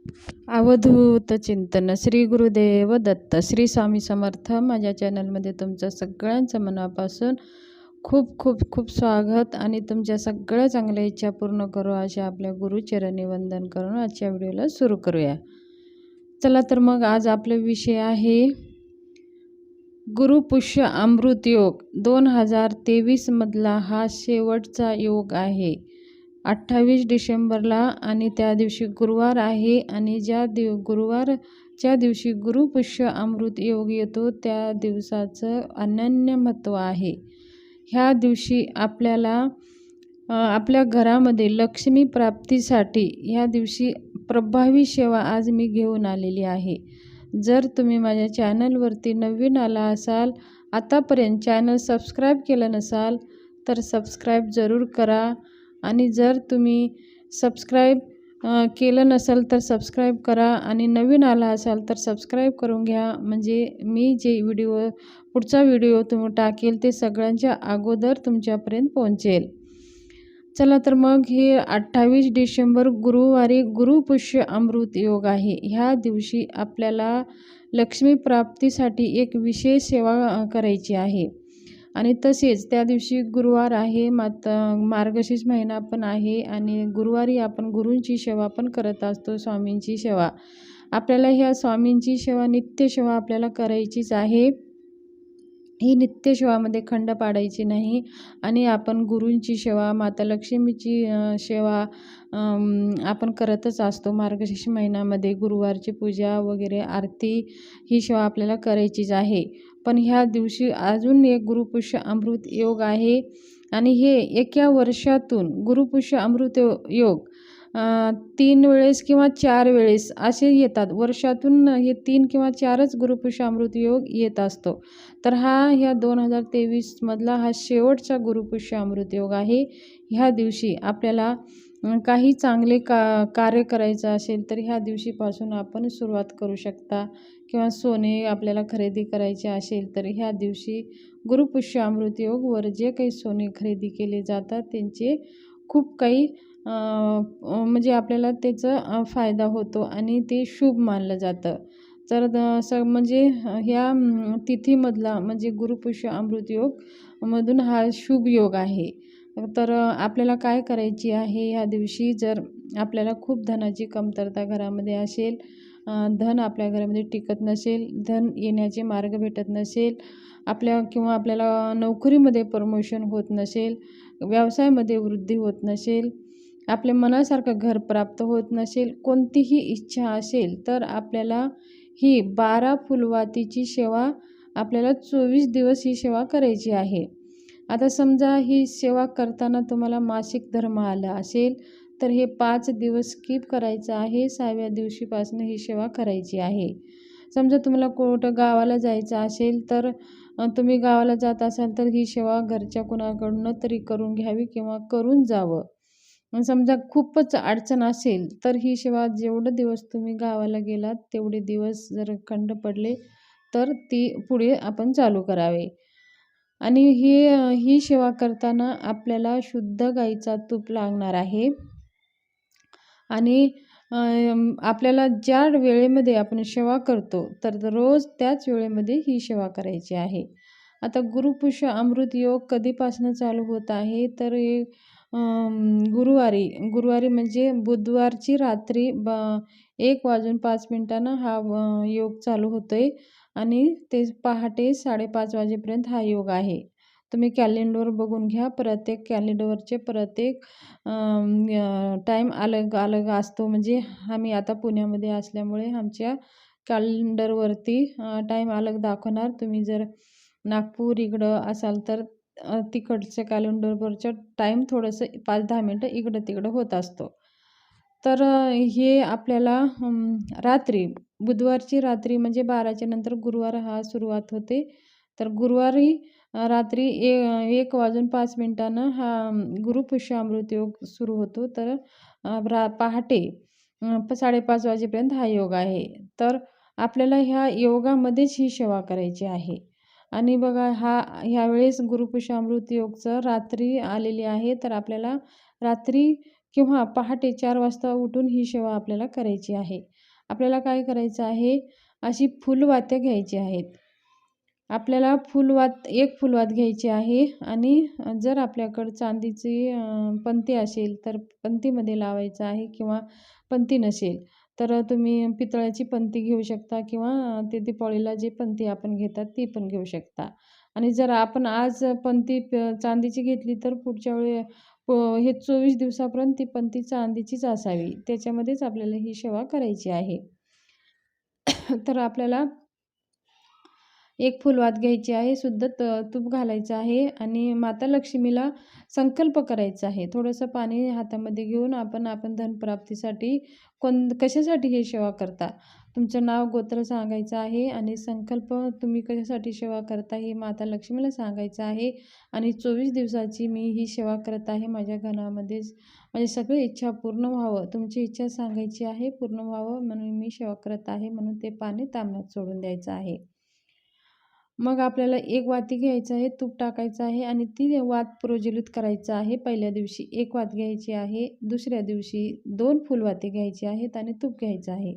अवधूत चिंतन श्री गुरुदेव दत्त श्री स्वामी समर्थ. माझ्या चॅनलमध्ये तुमचं सगळ्यांचं मनापासून खूप खूप खूप स्वागत आणि तुमच्या सगळ्या चांगल्या इच्छा पूर्ण करू अशा आपल्या गुरुचरणी वंदन करून आजच्या व्हिडिओला सुरू करूया. चला तर मग आज आपला विषय आहे गुरुपुष्य अमृत योग. 2023 मधला हा शेवटचा योग आहे. 28 डिसेंबरला आणि त्या दिवशी गुरुवार आहे आणि गुरुवारच्या दिवशी गुरुपुष्य अमृत योग येतो त्या दिवसाचं अनन्य महत्त्व आहे. ह्या दिवशी आपल्याला आपल्या घरामध्ये लक्ष्मी प्राप्तीसाठी ह्या दिवशी प्रभावी सेवा आज मी घेऊन आलेली आहे. जर तुम्ही माझ्या चॅनलवरती नवीन आला असाल, आतापर्यंत चॅनल सबस्क्राईब केलं नसाल तर सबस्क्राईब जरूर करा आणि जर तुम्ही सबस्क्राईब केलं नसेल तर सबस्क्राईब करा आणि नवीन आला असाल तर सबस्क्राईब करून घ्या, म्हणजे मी जे पुढचा व्हिडिओ तुम्ही टाकेल ते सगळ्यांच्या अगोदर तुमच्यापर्यंत पोहोचेल. चला तर मग हे 28 डिसेंबर गुरुवारी गुरुपुष्य अमृत योग आहे. ह्या दिवशी आपल्याला लक्ष्मी प्राप्तीसाठी एक विशेष सेवा करायची आहे आणि तसेच त्या दिवशी गुरुवार आहे, मार्गशीर्ष महिना पण आहे आणि गुरुवारी आपण गुरूंची सेवा पण करत असतो, स्वामींची सेवा. आपल्याला ह्या स्वामींची सेवा नित्य सेवा आपल्याला करायचीच आहे. ही नित्य सेवामध्ये खंड पाडायची नाही आणि आपण गुरूंची सेवा, माता लक्ष्मीची सेवा आपण करतच असतो. मार्गशीर्ष महिन्यामध्ये गुरुवारची पूजा वगैरे आरती ही सेवा आपल्याला करायचीच आहे. पण ह्या दिवशी अजून एक गुरुपुष्य अमृत योग आहे आणि हे एका वर्षातून गुरुपुष्य अमृत योग 3 वेळेस किंवा 4 वेळेस असे येतात. वर्षातून हे 3 किंवा 4च गुरुपुष्य अमृत योग येत असतो. तर ह्या 2023 मधला हा शेवटचा गुरुपुष्य अमृत योग आहे. ह्या दिवशी आपल्याला काही चांगले कार्य करायचं असेल तर ह्या दिवशीपासून आपण सुरुवात करू शकता किंवा सोने आपल्याला खरेदी करायचे असेल तर ह्या दिवशी गुरुपुष्य अमृत योगवर जे काही सोने खरेदी केले जातात त्यांचे खूप काही म्हणजे आपल्याला त्याचा फायदा होतो आणि ते शुभ मानलं जातं. तर म्हणजे ह्या तिथीमधला म्हणजे गुरुपुष्य अमृत योग मधून हा शुभ योग आहे. तर आपल्याला काय करायची आहे ह्या दिवशी, जर आपल्याला खूप धनाची कमतरता घरामध्ये असेल, धन आपल्या घरामध्ये टिकत नसेल, धन येण्याचे मार्ग भेटत नसेल, किंवा आपल्याला नोकरीमध्ये प्रमोशन होत नसेल, व्यवसायामध्ये वृद्धी होत नसेल, आपल्या मनासारखं घर प्राप्त होत नसेल, कोणतीही इच्छा असेल तर आपल्याला ही 12 फुलवातीची सेवा आपल्याला 24 दिवस ही सेवा करायची आहे. आता समजा ही सेवा करताना तुम्हाला मासिक धर्म आला असेल तर हे 5 दिवस स्किप करायचं आहे. 6व्या दिवशीपासून ही सेवा करायची आहे. समजा तुम्हाला कुठं गावाला जायचं असेल तर तुम्ही गावाला जात असाल तर ही सेवा घरच्या कुणाकडून तरी करून घ्यावी किंवा करून जावं. समजा खूपच अडचण असेल तर ही सेवा जेवढे दिवस तुम्ही गावाला गेलात तेवढे दिवस जर खंड पडले तर ती पुढे आपण चालू करावे. आणि ही सेवा करताना आपल्याला शुद्ध गाईचा तूप लागणार आहे आणि आपल्याला ज्या वेळेमध्ये आपण सेवा करतो तर रोज त्याच वेळेमध्ये ही सेवा करायची आहे. आता गुरुपुष्य अमृत योग कधीपासून चालू होत आहे तर गुरुवारी म्हणजे बुधवारची रात्री 1:05 हा योग चालू होतोय आणि ते पहाटे 5:30 वाजेपर्यंत हा योग आहे. तुम्ही कॅलेंडर बघून घ्या. प्रत्येक कॅलेंडरचे प्रत्येक टाईम अलग अलग असतो. म्हणजे आम्ही आता पुण्यामध्ये असल्यामुळे आमच्या कॅलेंडरवरती टाईम अलग दाखवणार. तुम्ही जर नागपूर इकडं असाल तर तिकडच्या कॅलेंडरवरचं टाईम थोडंसं 5-10 मिनटं इकडं तिकडं होत असतो. तर हे आपल्याला रात्री बुधवारची रात्री म्हणजे 12च्या नंतर गुरुवार हा सुरुवात होते. तर गुरुवारी रात्री 1:05 हा गुरुपुष्य अमृत योग सुरू होतो. तर पहाटे 5:30 वाजेपर्यंत हा योग आहे. तर आपल्याला ह्या योगामध्येच ही सेवा करायची आहे. आणि बघा ह्यावेळेस गुरुपुष्य अमृत योगचं रात्री आलेली आहे. तर आपल्याला रात्री किंवा पहाटे 4 वाजता उठून ही सेवा आपल्याला करायची आहे. आपल्याला काय करायचं आहे, अशी फुलवात्या घ्यायची आहेत. आपल्याला एक फुलवात घ्यायची आहे आणि जर आपल्याकडं चांदीची पणती असेल तर पणतीमध्ये लावायचं आहे किंवा पणती नसेल तर तुम्ही पितळाची पणती घेऊ शकता किंवा ते दीपावलीला जी पणती आपण घेतात ती पण घेऊ शकता. आणि जर आपण आज पणती चांदीची घेतली तर पुढच्या वेळी हे 24 दिवसापर्यंत ती पणती चांदीचीच असावी. त्याच्यामध्येच आपल्याला ही सेवा करायची आहे. तर आपल्याला एक फुलवात घ्यायची आहे, शुद्ध तूप घालायचं आहे आणि माता लक्ष्मीला संकल्प करायचा आहे. थोडंसं पाणी हातामध्ये घेऊन आपण धनप्राप्तीसाठी कशासाठी ही सेवा करता, तुमचं नाव गोत्र सांगायचं आहे आणि संकल्प तुम्ही कशासाठी सेवा करता हे माता लक्ष्मीला सांगायचं आहे. आणि 24 दिवसाची मी ही सेवा करत आहे. माझ्या घरामध्ये माझी सगळी इच्छा पूर्ण व्हावं, तुमची इच्छा सांगायची आहे, पूर्ण व्हावं म्हणून मी सेवा करत आहे, म्हणून ते पाणी तांब्यात सोडून द्यायचं आहे. मग आपल्याला एक वाती घ्यायचं आहे, तूप टाकायचं आहे आणि ती वात प्रज्वलित करायचं आहे. पहिल्या दिवशी एक वात घ्यायची आहे, दुसऱ्या दिवशी 2 फुलवाती घ्यायची आहेत आणि तूप घ्यायचं आहे.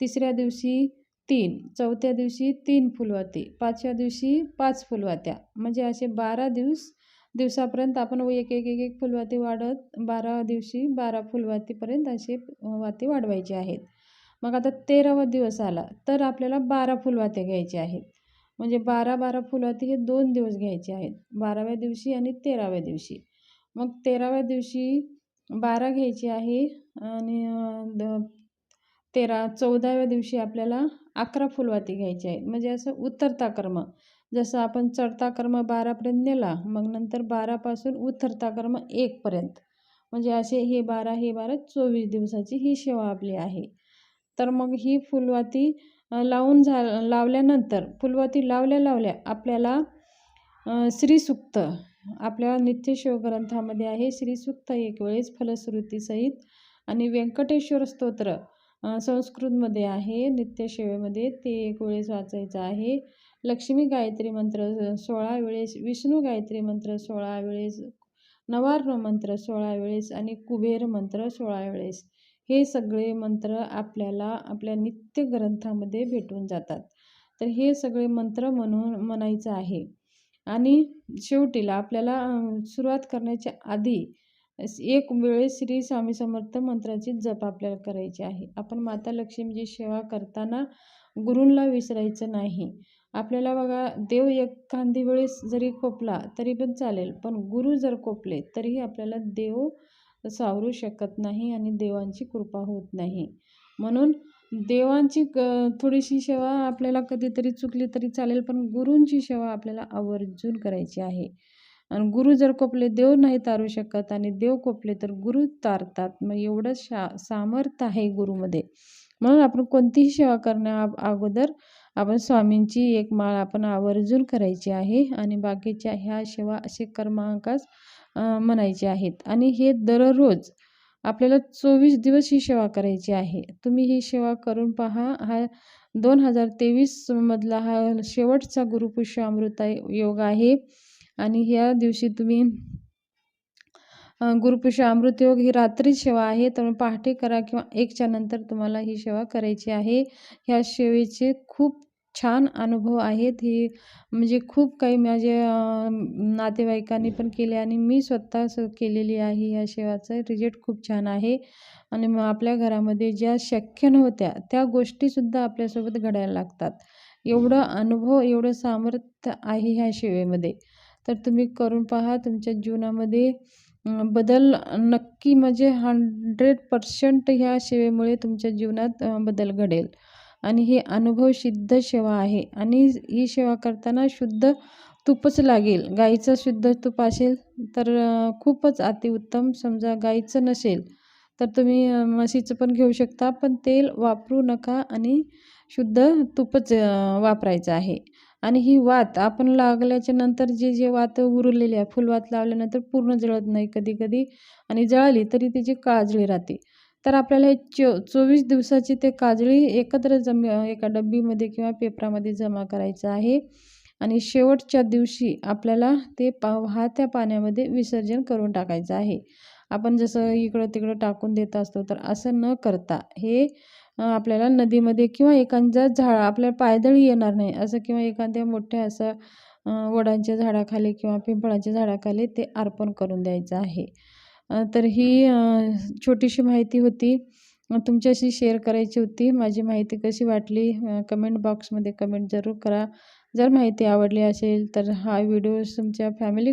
तिसऱ्या दिवशी 3, चौथ्या दिवशी 3 फुलवाती, 5व्या दिवशी 5 फुलवात्या. म्हणजे असे 12 दिवसापर्यंत आपण एक फुलवाती वाढत 12 दिवशी 12 फुलवातीपर्यंत असे वाती वाढवायचे आहेत. मग आता 13वा दिवस आला तर आपल्याला 12 फुलवात्या घ्यायच्या आहेत. म्हणजे 12-12 फुलवाती हे 2 दिवस घ्यायचे आहेत, 12व्या दिवशी आणि 13व्या दिवशी. मग 13व्या दिवशी 12 घ्यायची आहे आणि 14व्या दिवशी आपल्याला 11 फुलवाती घ्यायची आहेत. म्हणजे असं उतरता क्रम, जसं आपण चढता क्रम 12पर्यंत नेला, मग नंतर 12पासून उतरता क्रम 1पर्यंत. म्हणजे असे हे 12 24 दिवसाची ही सेवा आपली आहे. तर मग ही फुलवाती लावल्यानंतर फुलवाती लावल्या आपल्याला श्रीसूक्त आपल्या नित्यसेवा ग्रंथामध्ये आहे. श्रीसूक्त एक वेळेस फलश्रुतीसहित आणि व्यंकटेश्वर स्तोत्र संस्कृतमध्ये आहे नित्यसेवेमध्ये, ते एक वेळेस वाचायचं आहे. लक्ष्मी गायत्री मंत्र 16 वेळेस, विष्णू गायत्री मंत्र 16 वेळेस, नवार्ण मंत्र 16 वेळेस आणि कुबेर मंत्र 16 वेळेस. हे सगळे मंत्र आपल्याला आपल्या नित्य ग्रंथामध्ये भेटून जातात. तर हे सगळे मंत्र म्हणायचं आहे. आणि शेवटीला आपल्याला सुरुवात करण्याच्या आधी एक वेळेस श्री स्वामी समर्थ मंत्राची जप आपल्याला करायची आहे. आपण माता लक्ष्मीची सेवा करताना गुरूंला विसरायचं नाही. आपल्याला बघा, देव एखादी वेळेस जरी कोपला तरी पण चालेल, पण गुरु जर कोपले तरीही आपल्याला देव सावरू शकत नाही आणि देवांची कृपा होत नाही. म्हणून देवांची थोडीशी सेवा आपल्याला कधीतरी चुकली तरी चालेल, पण गुरूंची सेवा आपल्याला आवर्जून करायची आहे. आणि गुरु जर कोपले देव नाही तारू शकत आणि देव कोपले तर गुरु तारतात. मग एवढं सामर्थ्य आहे गुरुमध्ये. म्हणून आपण कोणतीही सेवा करण्या अगोदर आपण स्वामींची एक माळ आपण आवर्जून करायची आहे आणि बाकीच्या ह्या सेवा असे क्रमांकास म्हणायचे आहेत. आणि हे दररोज आपल्याला 24 दिवस ही सेवा करायची आहे. तुम्ही ही सेवा करून पहा. हा 2023 मधला हा शेवटचा गुरुपुष्य अमृत योग आहे आणि ह्या दिवशी तुम्ही गुरुपुष्य अमृत योग ही रात्री सेवा आहे, तर पहाटे करा किंवा 1च्या नंतर तुम्हाला ही सेवा करायची आहे. ह्या सेवेचे खूप छान अनुभव आहेत. ही म्हणजे खूप काही माझ्या नातेवाईकांनी पण केले आणि मी स्वतः केलेली आहे. ह्या सेवाचा रिझल्ट खूप छान आहे आणि मग आपल्या घरामध्ये ज्या शक्य नव्हत्या त्या गोष्टीसुद्धा आपल्यासोबत घडायला लागतात. एवढं अनुभव, एवढं सामर्थ्य आहे ह्या सेवेमध्ये. तर तुम्ही करून पहा. तुमच्या जीवनामध्ये बदल नक्की, म्हणजे 100% ह्या सेवेमुळे तुमच्या जीवनात बदल घडेल. आणि ही अनुभव सिद्ध सेवा आहे आणि ही सेवा करताना शुद्ध तूपच लागेल. गाईचं शुद्ध तूप असेल तर खूपच अतिउत्तम. समजा गाईचं नसेल तर तुम्ही म्हशीचं पण घेऊ शकता, पण तेल वापरू नका आणि शुद्ध तूपच वापरायचं आहे. आणि ही वात आपण लागल्याच्या नंतर जे वात उरलेली आहे, फुलवात लावल्यानंतर पूर्ण जळत नाही कधी कधी, आणि जळाली तरी त्याची काजळी राहते. तर आपल्याला हे 24 दिवसाची ते काजळी एकत्र एका डब्बीमध्ये किंवा पेपरामध्ये जमा करायचं आहे आणि शेवटच्या दिवशी आपल्याला ते वाहत्या पाण्यामध्ये विसर्जन करून टाकायचं आहे. आपण जसं इकडं तिकडं टाकून देत असतो, तर असं न करता हे आपल्याला नदीमध्ये किंवा एखाद्या आपल्याला पायदळी येणार नाही असं किंवा एखाद्या मोठ्या असं वडांच्या झाडाखाली किंवा पिंपळाच्या झाडाखाली ते अर्पण करून द्यायचं आहे. तर ही छोटीशी माहिती होती, तुमच्याशी शेअर करायची होती. माझी माहिती कशी वाटली कमेंट बॉक्समध्ये कमेंट जरूर करा. जर माहिती आवडली असेल तर हा व्हिडिओ तुमच्या फॅमिली